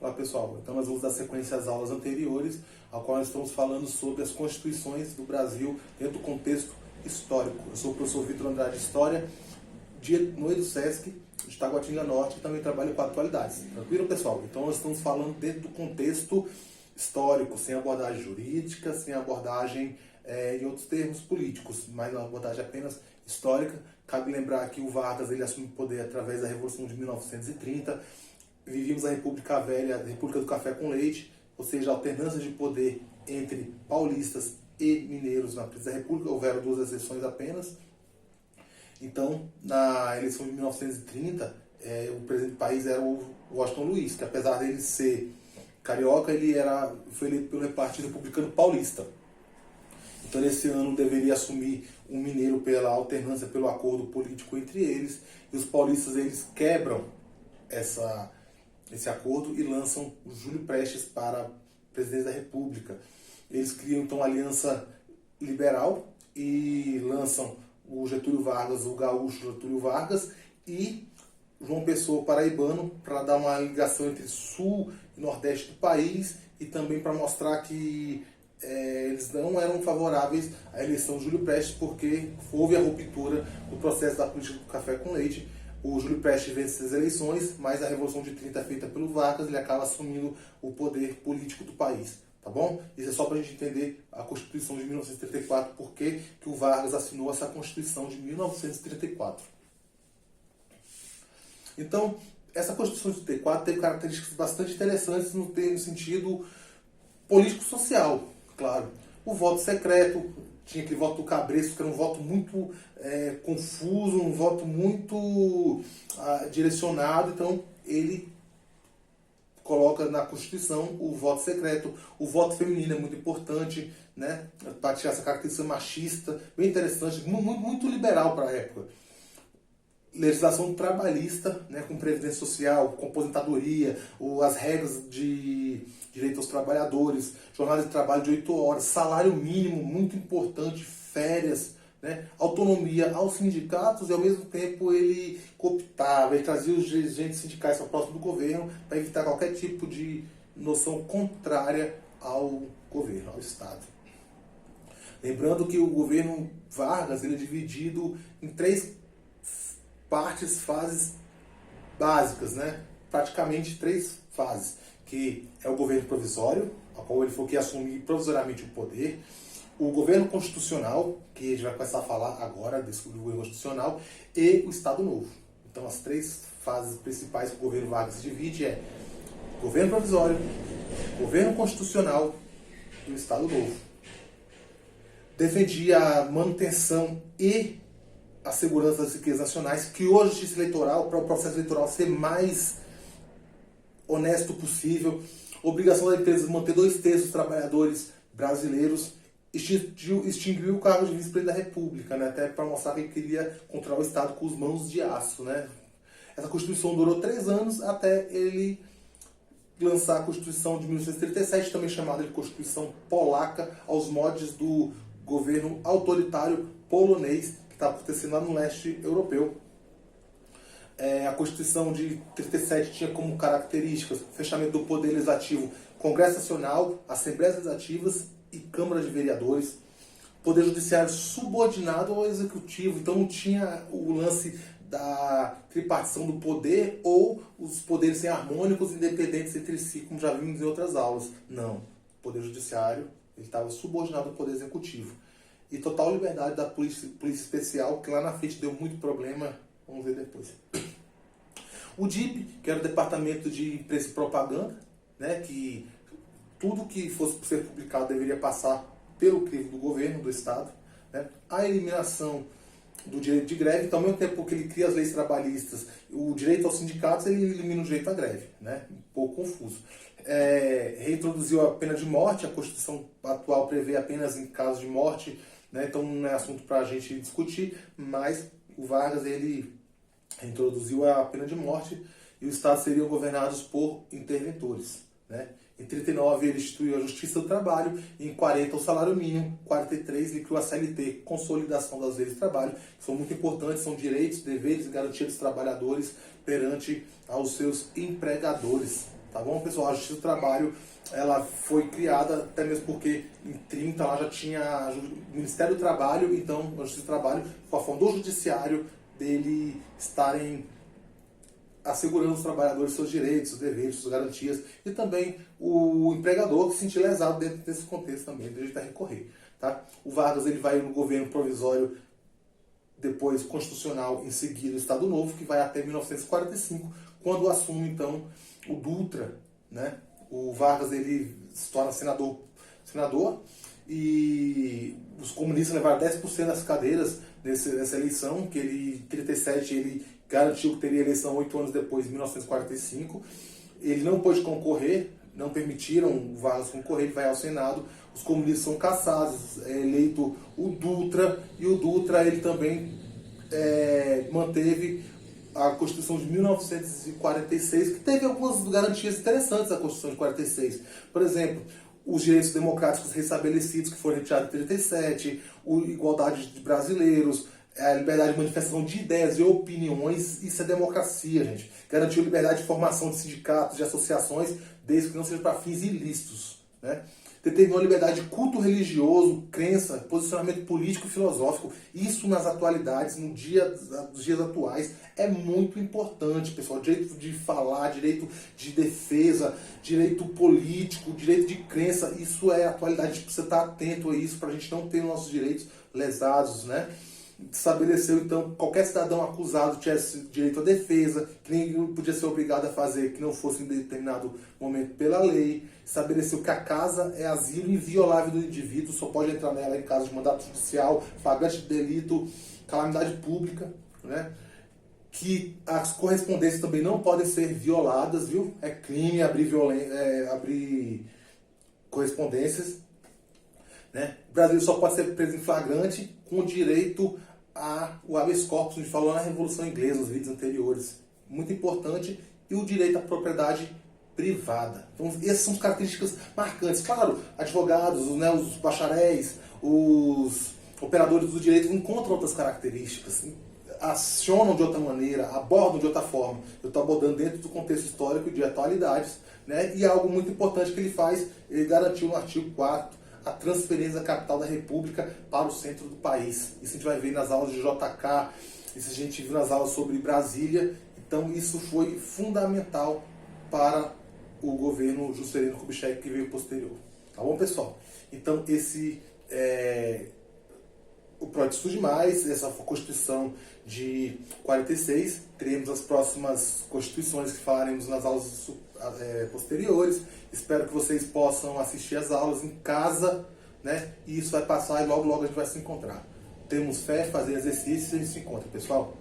Olá pessoal, então nós vamos dar sequência às aulas anteriores, ao qual nós estamos falando sobre as constituições do Brasil dentro do contexto histórico. Eu sou o professor Vitor Andrade História, no EduSesc, de Taguatinga Norte, e também trabalho com atualidades. Tranquilo pessoal? Então nós estamos falando dentro do contexto histórico, sem abordagem jurídica, sem abordagem em outros termos políticos, mas uma abordagem apenas histórica. Cabe lembrar que o Vargas ele assume o poder através da Revolução de 1930, vivíamos a República Velha, a República do Café com Leite, ou seja, a alternância de poder entre paulistas e mineiros na presidência da República. Houveram duas exceções apenas. Então, na eleição de 1930, o presidente do país era o Washington Luiz, que apesar dele ser carioca, ele foi eleito pelo Partido Republicano Paulista. Então, nesse ano, deveria assumir um mineiro pela alternância, pelo acordo político entre eles. E os paulistas, eles quebram esse acordo e lançam o Júlio Prestes para a presidência da República. Eles criam, então, a Aliança Liberal e lançam o Getúlio Vargas, o gaúcho Getúlio Vargas, e João Pessoa, paraibano, para dar uma ligação entre sul e nordeste do país e também para mostrar que eles não eram favoráveis à eleição de Júlio Prestes, porque houve a ruptura do processo da política do café com leite. O Júlio Prestes vence as eleições, mas a Revolução de 30 feita pelo Vargas, ele acaba assumindo o poder político do país. Tá bom? Isso é só para a gente entender a Constituição de 1934, porque que o Vargas assinou essa Constituição de 1934. Então, essa Constituição de 34 teve características bastante interessantes no sentido político-social, claro. O voto secreto, tinha aquele voto do cabresto, que era um voto muito confuso, um voto muito direcionado. Então, ele coloca na Constituição o voto secreto. O voto feminino é muito importante, né, para tirar essa característica machista, bem interessante, muito liberal para a época. Legislação trabalhista, né, com previdência social, com aposentadoria, as regras de direito aos trabalhadores, jornada de trabalho de 8 horas, salário mínimo, muito importante, férias, né, autonomia aos sindicatos, e ao mesmo tempo ele cooptava, ele trazia os dirigentes sindicais para próximo do governo para evitar qualquer tipo de noção contrária ao governo, ao Estado. Lembrando que o governo Vargas ele é dividido em 3 fases básicas, né? Praticamente 3 fases, que é o governo provisório, a qual ele foi que assumir provisoriamente o poder, o governo constitucional, que a gente vai começar a falar agora desse governo constitucional, e o Estado Novo. Então as 3 fases principais que o governo Vargas se divide é governo provisório, governo constitucional e o Estado Novo. Defendia a manutenção e a segurança das riquezas nacionais, criou a justiça eleitoral para o processo eleitoral ser mais honesto possível, obrigação da empresa de manter 2/3 dos trabalhadores brasileiros, extinguiu o cargo de vice-presidente da República, né, até para mostrar que ele queria controlar o Estado com as mãos de aço. Né. Essa Constituição durou 3 anos até ele lançar a Constituição de 1937, também chamada de Constituição Polaca, aos moldes do governo autoritário polonês que estava acontecendo lá no leste europeu. A Constituição de 37 tinha como características o fechamento do Poder Legislativo, Congresso Nacional, Assembleias Legislativas e Câmara de Vereadores. Poder Judiciário subordinado ao Executivo, então não tinha o lance da tripartição do poder ou os poderes sem harmônicos independentes entre si, como já vimos em outras aulas. Não. O Poder Judiciário ele estava subordinado ao Poder Executivo. E total liberdade da Polícia Especial, que lá na frente deu muito problema, vamos ver depois. O DIP, que era o Departamento de Imprensa e Propaganda, né, que tudo que fosse ser publicado deveria passar pelo crivo do governo, do Estado. Né. A eliminação do direito de greve, então ao mesmo tempo que ele cria as leis trabalhistas, o direito aos sindicatos, ele elimina o direito à greve. Né, um pouco confuso. Reintroduziu a pena de morte, a Constituição atual prevê apenas em caso de morte, né, então não é assunto para a gente discutir, mas o Vargas ele introduziu a pena de morte e os estados seriam governados por interventores. Né. Em 39 ele instituiu a Justiça do Trabalho, em 40 o salário mínimo, 43 ele criou a CLT, Consolidação das Leis do Trabalho, que são muito importantes, são direitos, deveres e garantias dos trabalhadores perante aos seus empregadores. tá bom, pessoal? A Justiça do Trabalho, ela foi criada até mesmo porque em 30 lá já tinha o Ministério do Trabalho, então a Justiça do Trabalho, com a forma do Judiciário, dele estarem assegurando os trabalhadores seus direitos, seus deveres, suas garantias, e também o empregador que se sentir lesado dentro desse contexto também, de a recorrer. Tá? O Vargas ele vai no governo provisório, depois constitucional, em seguida o Estado Novo, que vai até 1945, quando assume então o Dutra, né? O Vargas ele se torna senador e os comunistas levaram 10% das cadeiras nessa eleição, que ele, em 37, ele garantiu que teria eleição 8 anos depois, em 1945. Ele não pôde concorrer, não permitiram o Vargas concorrer, ele vai ao Senado, os comunistas são cassados, é eleito o Dutra, e o Dutra ele também manteve a Constituição de 1946, que teve algumas garantias interessantes da Constituição de 46. Por exemplo, os direitos democráticos restabelecidos que foram retirados em 37, a igualdade de brasileiros, a liberdade de manifestação de ideias e opiniões. Isso é democracia, gente. Garantiu liberdade de formação de sindicatos, de associações, desde que não seja para fins ilícitos, né? Determinou a liberdade de culto religioso, crença, posicionamento político e filosófico. Isso nas atualidades, nos dias atuais, é muito importante, pessoal. Direito de falar, direito de defesa, direito político, direito de crença. Isso é atualidade. A gente precisa estar atento a isso para a gente não ter nossos direitos lesados, né? Estabeleceu, então, qualquer cidadão acusado tivesse direito à defesa, que ninguém podia ser obrigado a fazer que não fosse em determinado momento pela lei. Estabeleceu que a casa é asilo inviolável do indivíduo, só pode entrar nela em caso de mandato judicial, flagrante de delito, calamidade pública, né? Que as correspondências também não podem ser violadas, viu? É crime abrir correspondências, né? O Brasil só pode ser preso em flagrante com direito ao habeas corpus, a gente falou na Revolução Inglesa, nos vídeos anteriores. Muito importante. E o direito à propriedade privada. Então, essas são as características marcantes. Claro, advogados, né, os bacharéis, os operadores do direito encontram outras características, acionam de outra maneira, abordam de outra forma. Eu estou abordando dentro do contexto histórico de atualidades, né? E algo muito importante que ele faz, ele garantiu no artigo 4º a transferência da capital da República para o centro do país. Isso a gente vai ver nas aulas de JK, isso a gente viu nas aulas sobre Brasília. Então isso foi fundamental para o governo Juscelino Kubitschek, que veio posterior. Tá bom, pessoal? Então esse o PROD Estude Mais, essa Constituição de 46, teremos as próximas constituições que falaremos nas aulas posteriores. Espero que vocês possam assistir as aulas em casa, né? E isso vai passar e logo logo a gente vai se encontrar. Temos fé, fazer exercícios e a gente se encontra, pessoal.